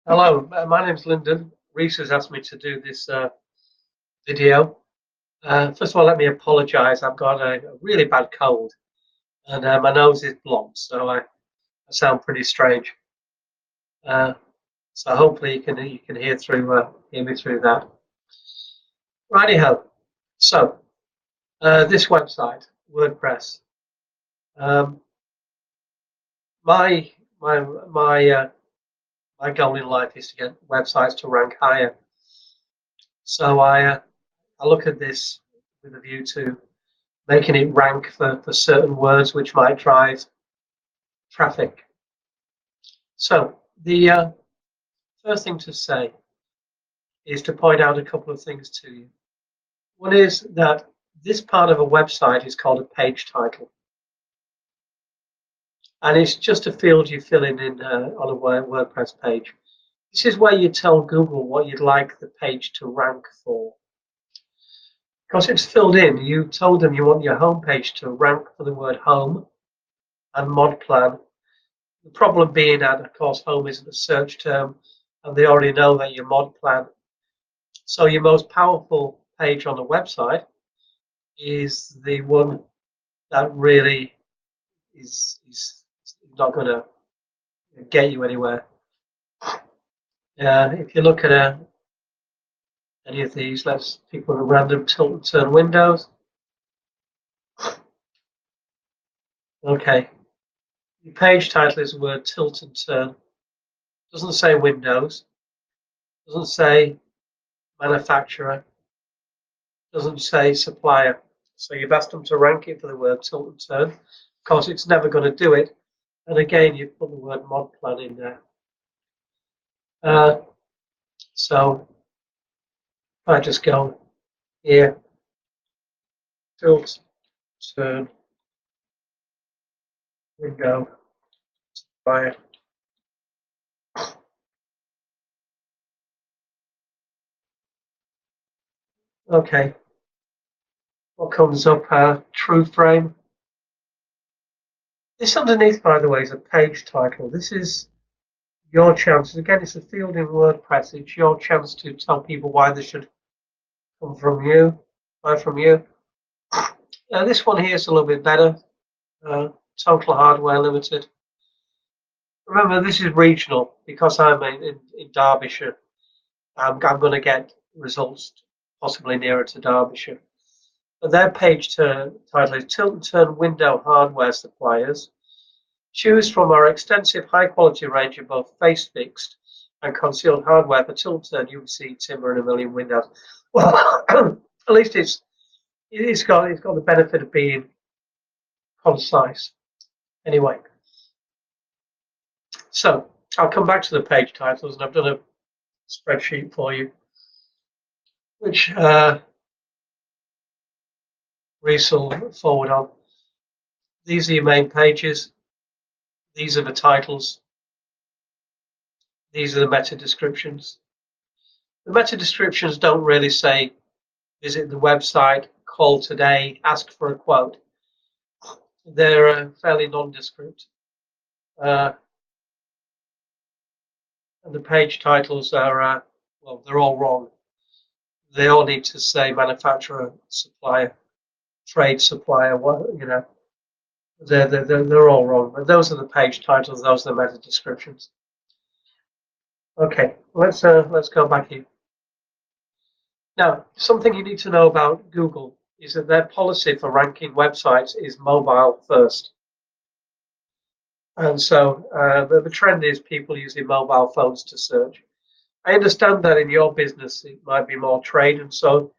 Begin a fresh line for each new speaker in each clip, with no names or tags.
Hello, my name's Lyndon. Reese has asked me to do this video. First of all, let me apologise. I've got a really bad cold and my nose is blocked, so I sound pretty strange. Uh, so hopefully you can hear me through that. Righty-ho. So this website, WordPress. Um, my my my my goal in life is to get websites to rank higher. So I look at this with a view to making it rank for certain words which might drive traffic. So the first thing to say is to point out a couple of things to you. One is that this part of a website is called a page title. And it's just a field you fill in on a WordPress page. This is where you tell Google what you'd like the page to rank for. Because it's filled in, you told them you want your home page to rank for the word home and Modplan. The problem being that, of course, home isn't a search term, and they already know that your mod plan. So your most powerful page on the website is the one that really is not going to get you anywhere. If you look at any of these, let's pick one at random, tilt and turn windows. Okay, your page title is the word tilt and turn. Doesn't say Windows, doesn't say manufacturer, doesn't say supplier. So you've asked them to rank it for the word tilt and turn. Of course, it's never going to do it. And again, you've put the word mod plan in there. So if I just go here, tilt, turn, window, supplier. Okay, what comes up? True frame. This underneath, by the way, is a page title. This is your chance. Again, it's a field in WordPress. It's your chance to tell people why they should come from you, buy from you. This one here is a little bit better. Total hardware limited. Remember, this is regional because I'm in Derbyshire. I'm going to get results possibly nearer to Derbyshire. But their page title is Tilt and Turn Window Hardware Suppliers. Choose from our extensive high quality range of both face fixed and concealed hardware for tilt and turn UVC, timber, and a million windows. Well, at least it's got the benefit of being concise. Anyway, so I'll come back to the page titles, and I've done a spreadsheet for you, which Reese will forward on. These are your main pages. These are the titles. These are the meta descriptions. The meta descriptions don't really say visit the website, call today, ask for a quote. They're fairly nondescript. And the page titles are, well, they're all wrong. They all need to say manufacturer, supplier, trade supplier, they're all wrong. But those are the page titles, those are the meta descriptions. Okay, let's go back here. Now, something you need to know about Google is that their policy for ranking websites is mobile first. And so the trend is people using mobile phones to search. I understand that in your business it might be more trade, and so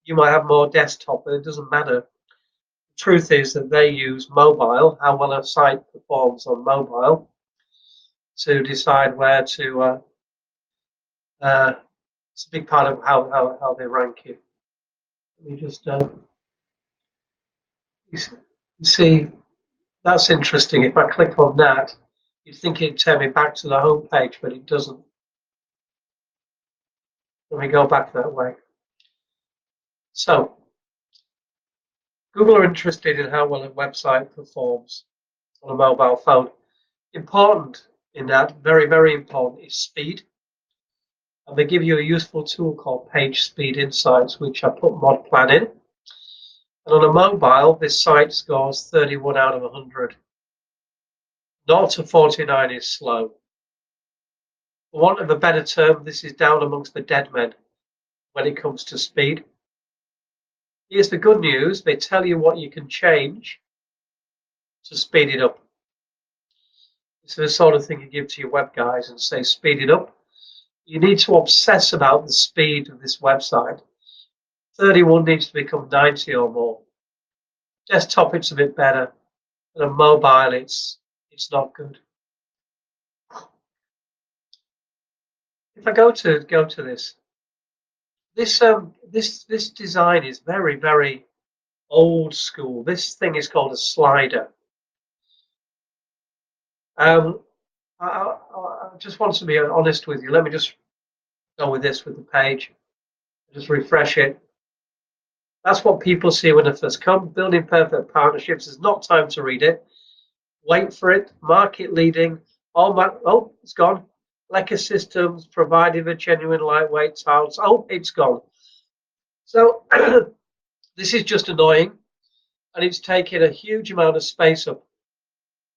you might have more desktop, but it doesn't matter. The truth is that they use mobile, how well a site performs on mobile, to decide where to. It's a big part of how they rank you. Let me just you see. That's interesting. If I click on that, you'd think it'd take me back to the home page, but it doesn't. Let me go back that way. So, Google are interested in how well a website performs on a mobile phone. Important in that, very, very important, is speed. and they give you a useful tool called Page Speed Insights, which I put Modplan in. And on a mobile, this site scores 31 out of 100. 0 to 49 is slow. For want of a better term, this is down amongst the dead men when it comes to speed. Here's the good news. They tell you what you can change to speed it up. This is the sort of thing you give to your web guys and say, speed it up. You need to obsess about the speed of this website. 31 needs to become 90 or more. Desktop, it's a bit better. But on mobile, it's not good. If I go to this design is very, very old school. This thing is called a slider. I just want to be honest with you. Let me just go with this with the page. Just refresh it. That's what people see when they first come. Building perfect partnerships is not time to read it. Wait for it. Market leading. Oh, it's gone. Lecker systems providing a genuine lightweight tiles. Oh, it's gone. So this is just annoying, and it's taking a huge amount of space up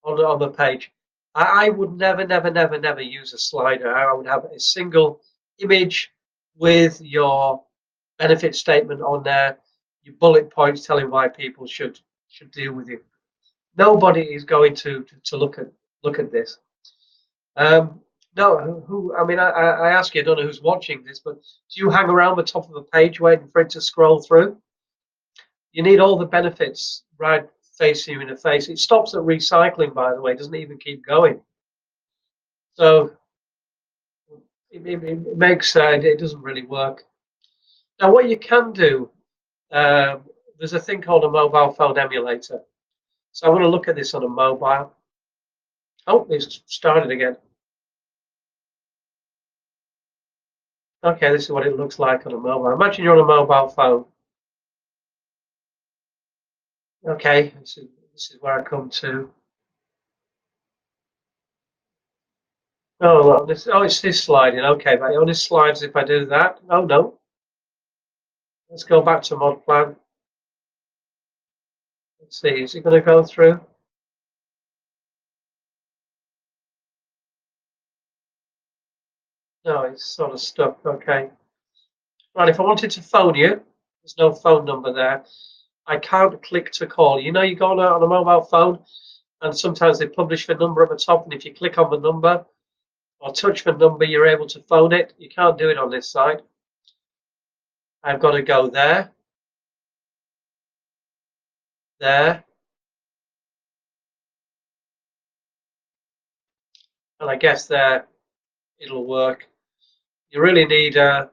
on the page. I would never use a slider. I would have a single image with your benefit statement on there, your bullet points telling why people should deal with you. Nobody is going to look at this. No, who? I mean, I ask you, I don't know who's watching this, but do you hang around the top of a page waiting for it to scroll through? You need all the benefits right facing you in the face. It stops at recycling, by the way. It doesn't even keep going. So it makes it doesn't really work. Now, what you can do, there's a thing called a mobile phone emulator. So I'm going to look at this on a mobile. Oh, it's started again. Okay, this is what it looks like on a mobile. Imagine you're on a mobile phone. Okay, this is where I come to. Oh, look, it's this sliding. Okay, but it only slides if I do that. Oh, no. Let's go back to Modplan. Let's see, is it going to go through? No, it's sort of stuck. Okay. Right, if I wanted to phone you, there's no phone number there. I can't click to call. You know, you go on a mobile phone, and sometimes they publish the number at the top, and if you click on the number or touch the number, you're able to phone it. You can't do it on this side. I've got to go there, there, and I guess there it'll work. You really need a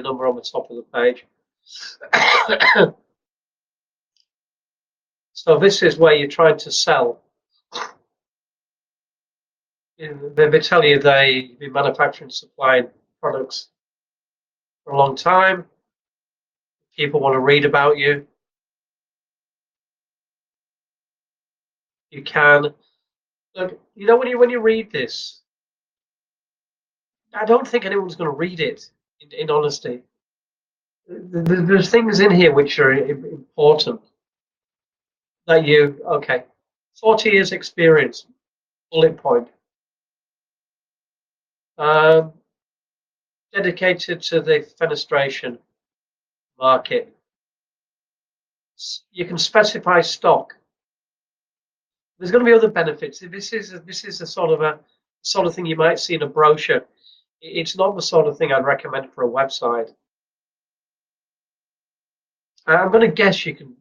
number on the top of the page. So this is where you're trying to sell. They tell you they've been manufacturing, supplying products for a long time. People want to read about you. You can. Look, you know, when you read this, I don't think anyone's going to read it. In honesty, there's things in here which are important. That you okay, 40 years experience, bullet point. Um, Dedicated to the fenestration market. You can specify stock. There's going to be other benefits. This is a sort of thing you might see in a brochure. It's not the sort of thing I'd recommend for a website. I'm going to guess you can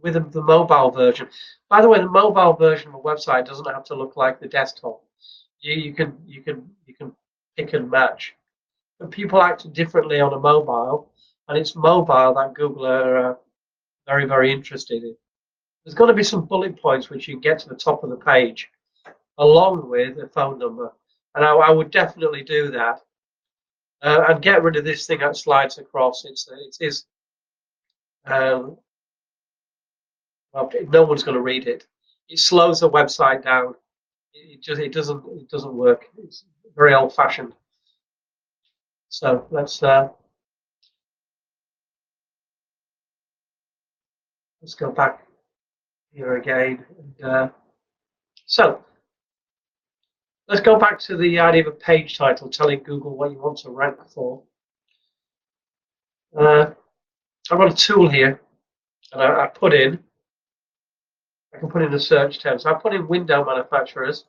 with the mobile version. By the way, the mobile version of a website doesn't have to look like the desktop. You can pick and match. But people act differently on a mobile, and it's mobile that Google are very interested in. There's got to be some bullet points which you can get to the top of the page, along with a phone number, and I would definitely do that. And get rid of this thing that slides across. It is well, no one's going to read it. It slows the website down. it doesn't work. It's very old fashioned. So let's go back here again. So let's go back to the idea of a page title, telling Google what you want to rank for. I've got a tool here, and I can put in a search term. So I put in window manufacturers,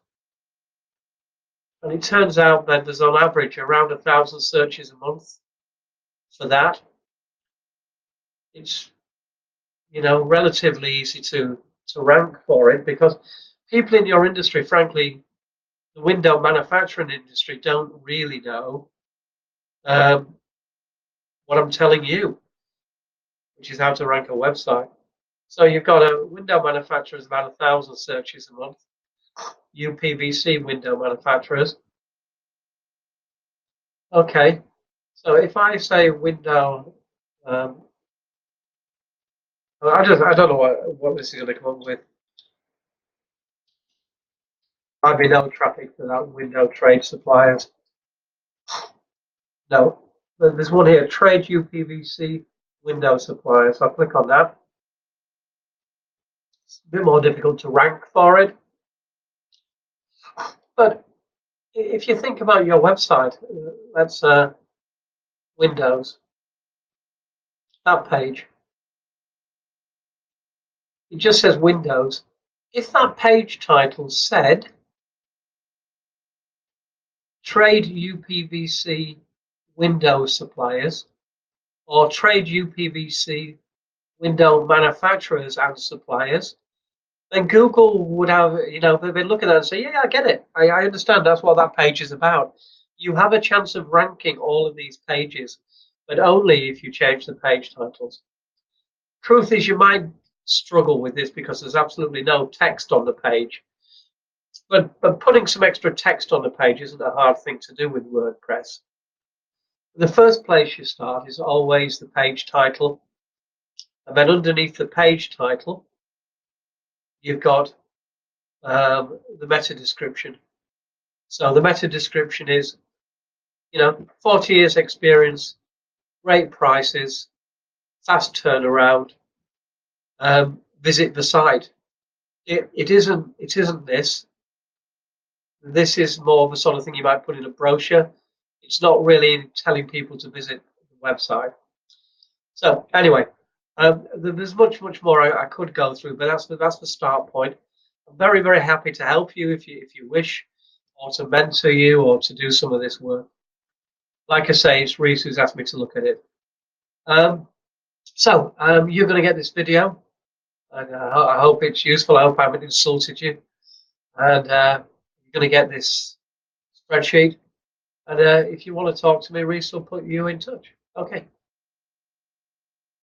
and it turns out that there's on average around 1,000 searches a month for that. It's relatively easy to rank for it because people in your industry, frankly, the window manufacturing industry, don't really know um, what I'm telling you, which is how to rank a website. So you've got a window manufacturers about 1,000 searches a month, UPVC window manufacturers. Okay, so if I say window, I don't know what this is going to come up with. Might be no traffic to that window trade suppliers. No, there's one here, trade UPVC window suppliers. I'll click on that. It's a bit more difficult to rank for it. But if you think about your website, that's Windows, that page. It just says Windows. If that page title said trade UPVC window suppliers or trade UPVC window manufacturers and suppliers, then Google would have, they've been looking at it and say, yeah, I get it. I understand that's what that page is about. You have a chance of ranking all of these pages, but only if you change the page titles. Truth is, you might struggle with this because there's absolutely no text on the page. But putting some extra text on the page isn't a hard thing to do with WordPress. The first place you start is always the page title. And then underneath the page title, you've got the meta description. So the meta description is, 40 years experience, great prices, fast turnaround, visit the site. It isn't this. This is more of a sort of thing you might put in a brochure. It's not really telling people to visit the website. So anyway, there's much more I could go through, but that's the start point. I'm very, very happy to help you if you wish, or to mentor you, or to do some of this work. Like I say, it's Reese who's asked me to look at it. So you're going to get this video, and I hope it's useful. I hope I haven't insulted you. And you're going to get this spreadsheet. And if you want to talk to me, Reese will put you in touch. Okay.